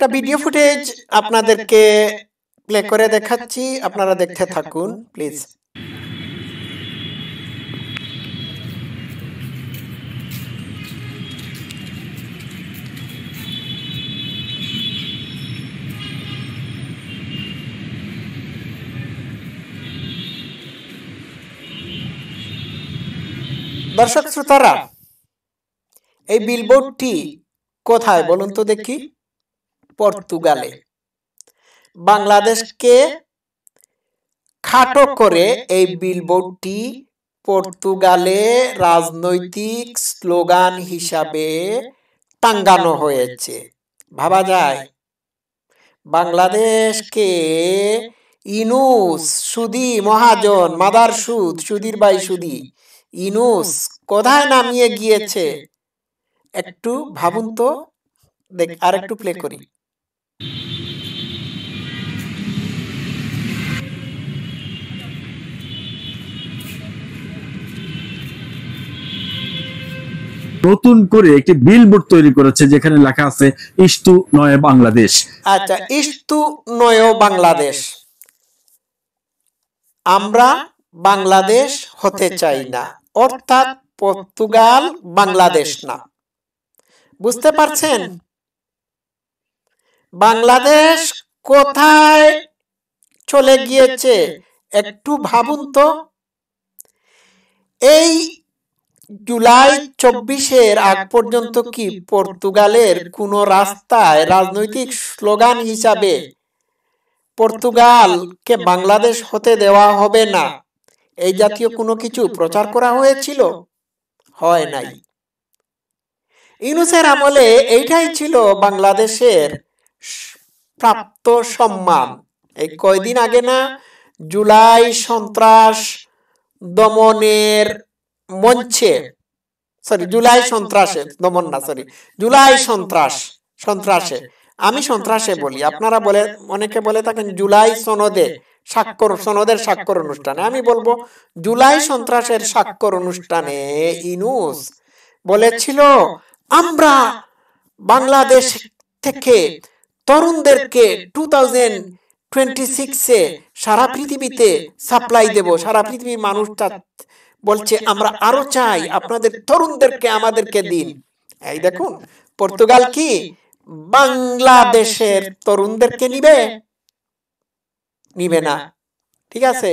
একটা video footage আপনাদেরকে play করে দেখাচ্ছি, আপনারা দেখতে থাকুন প্লিজ। দর্শক শ্রোতারা, এই বিলবোর্ডটি কোথায় বলুন তো দেখি? পর্তুগালে। বাংলাদেশকে খাটো করে এই বিলবোর্ডটি পর্তুগালে রাজনৈতিক স্লোগান হিসাবে টাঙ্গানো হয়েছে। ভাবা যায় বাংলাদেশকে ইনুস, সুদি মহাজন, মাদার সুদ, সুধীর ভাই সুদি, ইনুস কোথায় নামিয়ে গিয়েছে একটু ভাবুন তো। দেখ, আর একটু প্লে করি। নতুন করে একটি বিলবোর্ড তৈরি করেছে যেখানে লেখা আছে ইস্তু নয় বাংলাদেশ। আচ্ছা, ইস্তু নয় বাংলাদেশ। আমরা বাংলাদেশ হতে চাই না, অর্থাৎ পর্তুগাল বাংলাদেশ না। বুঝতে পারছেন বাংলাদেশ কোথায় চলে গিয়েছে? একটু ভাবুন তো। এই জুলাই ২৪-এর আগ পর্যন্ত কি পর্তুগালের কোনো রাস্তায় রাজনৈতিক স্লোগান হিসাবে পর্তুগালকে বাংলাদেশ হতে দেওয়া হবে না এই জাতীয় কোনো কিছু প্রচার করা হয়েছিল? হয় নাই। ইউনূসের আমলে এইটাই ছিল বাংলাদেশের প্রাপ্ত সম্মান। এই কয়দিন আগে না জুলাই সন্ত্রাস দমনের মঞ্চে, জুলাই সন্ত্রাসে দমন না, জুলাই সন্ত্রাসে, আমি সন্ত্রাসে বলি, আপনারা বলে, অনেকে বলে থাকেন জুলাই সনদের স্বাক্ষর অনুষ্ঠানে। আমি বলবো জুলাই সন্ত্রাসের স্বাক্ষর অনুষ্ঠানে ইউনূস বলেছিল, আমরা বাংলাদেশ থেকে তরুণদেরকে 2026-এ সারা পৃথিবীতে সাপ্লাই দেব। সারা পৃথিবীর মানুষ বলছে আমরা আরো চাই, আপনাদের তরুণদেরকে আমাদেরকে দিন। এই দেখুন, পর্তুগাল কি বাংলাদেশের তরুণদেরকে নিবে না? ঠিক আছে,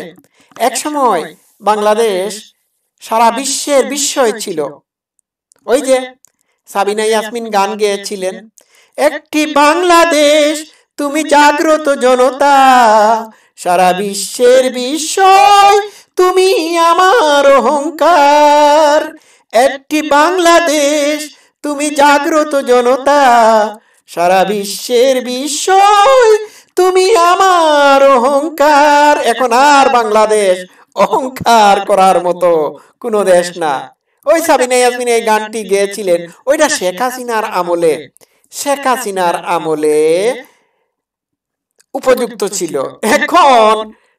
এক সময় বাংলাদেশ সারা বিশ্বের বিস্ময় ছিল। ওই যে সাবিনা ইয়াসমিন গান গেয়েছিলেন, একটি বাংলাদেশ তুমি জাগ্রত জনতা, সারা বিশ্বের বিস্ময় তুমি আমার অহংকার। একটি বাংলাদেশ তুমি জাগ্রত জনতা, সারা বিশ্বের বিস্ময় তুমি আমার অহংকার। এখন আর বাংলাদেশ অহংকার করার মতো কোনো দেশ না। ওই সাবিনা ইয়াসমিন এই গানটি গেয়েছিলেন, ওইটা শেখ হাসিনার আমলে উপযুক্ত ছিল। এখন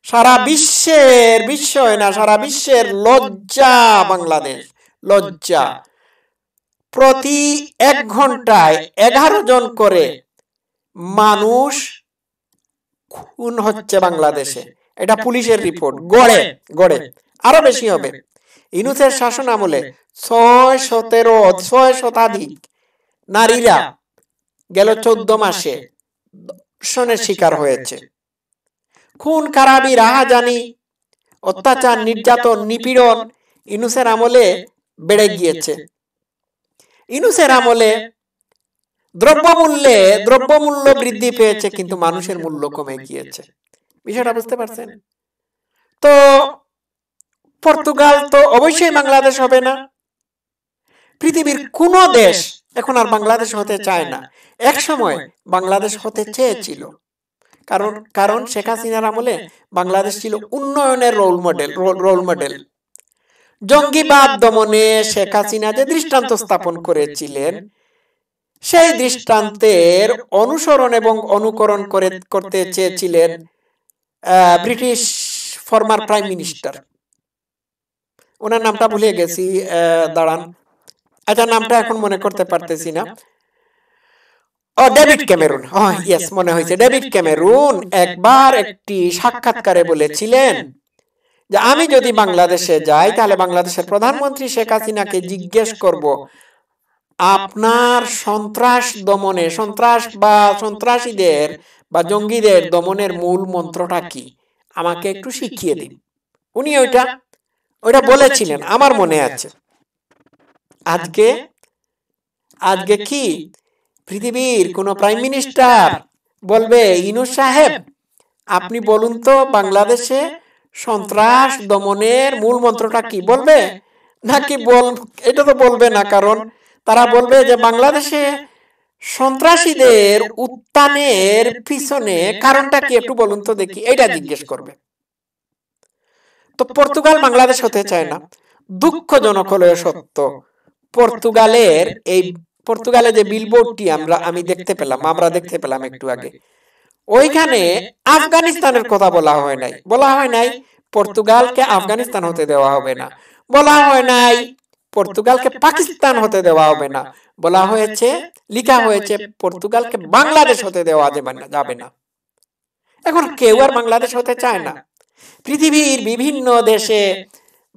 সারা বিশ্বের বিস্ময় না, সারা বিশ্বের লজ্জা বাংলাদেশ, লজ্জা। প্রতি 1 ঘন্টায় 11 জন করে মানুষ খুন হচ্ছে বাংলাদেশে, এটা পুলিশের রিপোর্ট। গড়ে আরো বেশি হবে। ইউনূসের শাসন আমলে 6 শতাধিক নারীরা গেল 14 মাসে ধর্ষণের শিকার হয়েছে। খুন খারাপি, রাহাজানি, অত্যাচার, নির্যাতন, নিপীড়ন ইউনূসের আমলে বেড়ে গিয়েছে। ইউনূসের আমলে দ্রব্যমূল্য বৃদ্ধি পেয়েছে, কিন্তু মানুষের মূল্য কমে গিয়েছে। বিষয়টা বুঝতে পারছেন তো? পর্তুগাল তো অবশ্যই বাংলাদেশ হবে না। পৃথিবীর কোন দেশ এখন আর বাংলাদেশ হতে চায় না। এক সময় বাংলাদেশ হতে চেয়েছিল, কারণ শেখ হাসিনার আমলে বাংলাদেশ ছিল উন্নয়নের রোল মডেল। জঙ্গিবাদ দমনে শেখ হাসিনা যে দৃষ্টান্ত স্থাপন করেছিলেন, সেই দৃষ্টান্তের অনুসরণ এবং অনুকরণ করতে চেয়েছিলেন ব্রিটিশ ফর্মার প্রাইম মিনিস্টার, ওনার নামটা ভুলে গেছি, দাঁড়ান, আচ্ছা নামটা এখন মনে করতে পারতেছি না। ও ডেভিড ক্যামেরুন, ইয়েস, মনে হয়েছে, ডেভিড ক্যামেরুন একবার একটি সাক্ষাৎকারে বলেছিলেন যে আমি যদি বাংলাদেশে যাই তাহলে বাংলাদেশের প্রধানমন্ত্রী শেখ হাসিনাকে জিজ্ঞেস করব, আপনার সন্ত্রাস দমনে, সন্ত্রাস বা সন্ত্রাসীদের বা জঙ্গিদের দমনের মূল মন্ত্রটা কি, আমাকে একটু শিখিয়ে দিন। উনি ওইটা বলেছিলেন, আমার মনে আছে। আজকে আজকে কি পৃথিবীর কোন প্রাইম মিনিস্টার বলবে, ইনূস সাহেব আপনি বলুন তো বাংলাদেশে সন্ত্রাস দমনের মূল মন্ত্রটা কি, বলবে নাকি এটা তো বলবে না, কারণ তারা বলবে যে বাংলাদেশে সন্ত্রাসীদের উত্থানের পিছনে কারণটা কি একটু বলুন তো দেখি, এটা জিজ্ঞেস করবে। তো পর্তুগাল বাংলাদেশ হতে চায় না। দুঃখজনক হলেও সত্য, পর্তুগালে যে বিলবোর্ডটি আমরা দেখতে পেলাম একটু আগে, ওইখানে আফগানিস্তানের কথা বলা হয় নাই পর্তুগালকে আফগানিস্তান হতে দেওয়া হবে না, বলা হয় নাই পর্তুগালকে পাকিস্তান হতে দেওয়া হবে না, বলা হয়েছে, লেখা হয়েছে পর্তুগালকে বাংলাদেশ হতে দেওয়া যাবে না। এখন কেউ আর বাংলাদেশ হতে চায় না। পৃথিবীর বিভিন্ন দেশে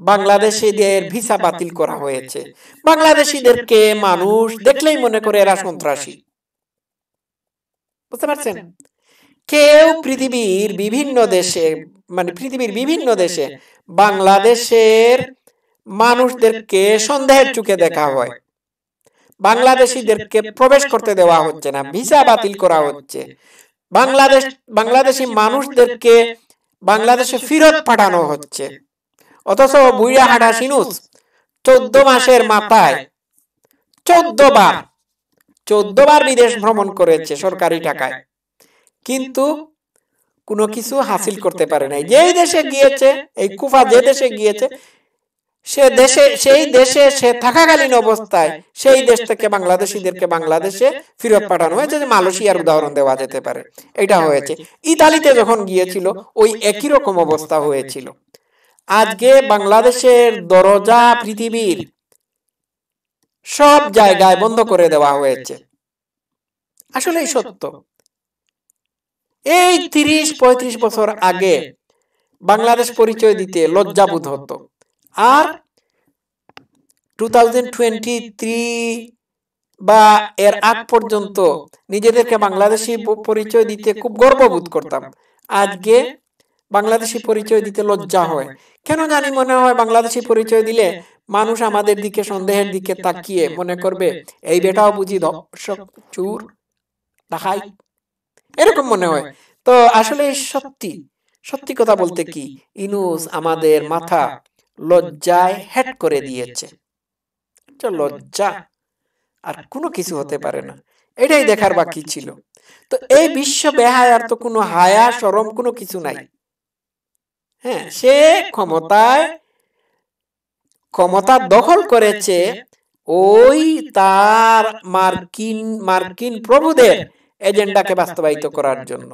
বাংলাদেশিদের ভিসা বাতিল করা হয়েছে। বাংলাদেশিদেরকে মানুষ দেখলেই মনে করে এরা সন্ত্রাসী, বুঝতে পারছেন? কেউ পৃথিবীর বিভিন্ন দেশে বাংলাদেশের মানুষদেরকে সন্দেহের চোখে দেখা হয়। বাংলাদেশিদেরকে প্রবেশ করতে দেওয়া হচ্ছে না, ভিসা বাতিল করা হচ্ছে। বাংলাদেশি মানুষদেরকে বাংলাদেশে ফেরত পাঠানো হচ্ছে। অথচ বুইড়া হাঁটা সিনুস 14 মাসের মাথায় 14 বার বিদেশ ভ্রমণ করেছে সরকারি টাকায়, কিন্তু কোনো কিছু হাসিল করতে পারে নাই। যেই দেশে গিয়েছে, এই কুফা যে দেশে গিয়েছে, সেই দেশে সে থাকাকালীন অবস্থায় সেই দেশ থেকে বাংলাদেশিদেরকে বাংলাদেশে ফেরত পাঠানো হয়েছে। যে মালয়েশিয়ার উদাহরণ দেওয়া যেতে পারে, এটা হয়েছে। ইতালিতে যখন গিয়েছিল ওই একই রকম অবস্থা হয়েছিল। আজকে বাংলাদেশের দরজা পৃথিবীর সব জায়গায় বন্ধ করে দেওয়া হয়েছে। আসলেই সত্য। এই 30-35 বছর আগে বাংলাদেশ পরিচয় দিতে লজ্জাবোধ হতো, আর 2023 বা এর আগ পর্যন্ত নিজেদেরকে বাংলাদেশি পরিচয় দিতে খুব গর্ববোধ করতাম। আজকে বাংলাদেশি পরিচয় দিতে লজ্জা হয়। কেন জানি মনে হয় বাংলাদেশি পরিচয় দিলে মানুষ আমাদের দিকে সন্দেহের দিকে তাকিয়ে মনে করবে, এই বেটাও বুঝি ধর্ষক, চোর, ডাকাত, এরকম মনে হয়। তো আসলে সত্যি কথা বলতে কি, ইনূস আমাদের মাথা লজ্জায় হেট করে দিয়েছে। লজ্জা আর কোনো কিছু হতে পারে না, এটাই দেখার বাকি ছিল। তো এই বিশ্ব বেহায়ার তো কোনো হায়া শরম কোনো কিছু নাই। হ্যাঁ, সে ক্ষমতা দখল করেছে ওই তার মার্কিন প্রভুদের এজেন্ডাকে বাস্তবায়িত করার জন্য।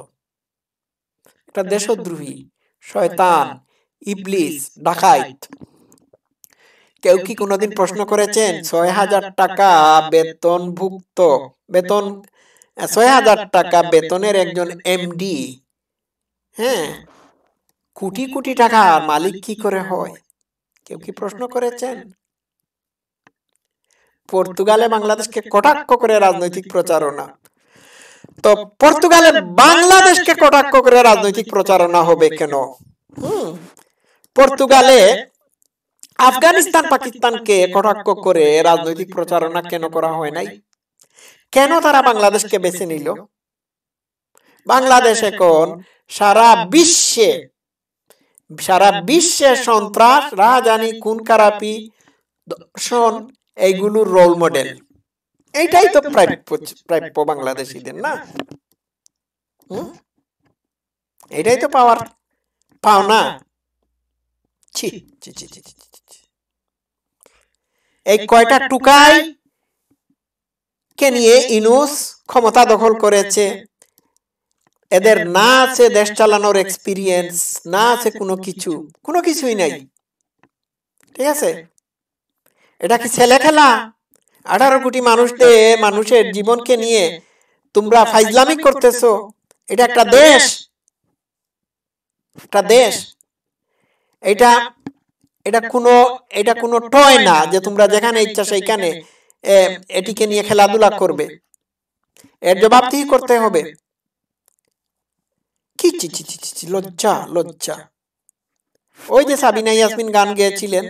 একটা দেশদ্রোহী, শয়তান, ইবলিস, ডাকাত। কেউ কি কোনোদিন প্রশ্ন করেছেন 6,000 টাকা বেতনভুক্ত 6,000 টাকা বেতনের একজন এমডি, হ্যাঁ, কোটি কোটি টাকার মালিক কি করে হয়? কেউ কি প্রশ্ন করেছেন? পর্তুগালে বাংলাদেশকে কটাক্ষ করে রাজনৈতিক প্রচারণা, তো পর্তুগালে বাংলাদেশকে কটাক্ষ করে রাজনৈতিক প্রচারণা হবে কেন? পর্তুগালে আফগানিস্তান পাকিস্তানকে কটাক্ষ করে রাজনৈতিক প্রচারণা কেন করা হয় নাই? কেন তারা বাংলাদেশকে বেছে নিল? বাংলাদেশ এখন সারা বিশ্বে সন্ত্রাস, রাজধানী, খুন খারাপি, দর্শন, এইগুলোর রোল মডেল। এইটাই তো প্রাপ্য বাংলাদেশিদের, না? এটাই তো পাওনা। এই কয়টা টুকাই কে নিয়ে ইনূস ক্ষমতা দখল করেছে। এদের না আছে দেশ চালানোর এক্সপিরিয়েন্স, না আছে কোনো কিছুই নাই। ঠিক আছে, এটা কি ছেলে খেলা? 18 কোটি মানুষের জীবনকে নিয়ে তোমরা ফাইজলামি করতেছো। এটা একটা দেশ, একটা দেশ। এটা কোনো টয় না যে তোমরা যেখানে ইচ্ছা সেইখানে এটিকে নিয়ে খেলাধুলা করবে। এর জবাবদিহি করতে হবে। কি চি চি চি চি, লজ্জা লজ্জা। ওই যে সাবিনা ইয়াসমিন গান গেয়েছিলেন,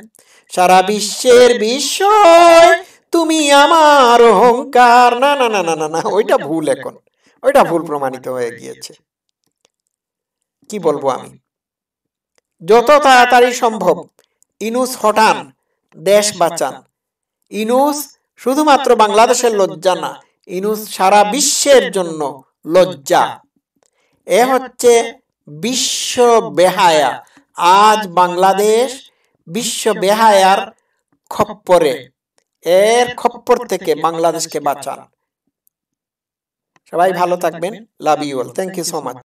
সারা বিশ্বের বিষয় তুমি আমার অহংকার। না না না না না না, ওইটা ভুল। এখন ওইটা ভুল প্রমাণিত হয়ে গিয়েছে। কি বলবো আমি, যত তাড়াতাড়ি সম্ভব ইউনূস হটান, দেশ বাঁচান। ইউনূস শুধুমাত্র বাংলাদেশের লজ্জা না, ইউনূস সারা বিশ্বের জন্য লজ্জা। এ হচ্ছে বিশ্ব বেহায়া। আজ বাংলাদেশ বিশ্ব বেহায়ার খপ্পরে। এর খপ্পর থেকে বাংলাদেশকে বাঁচান। সবাই ভালো থাকবেন। Love you all. Thank you so much.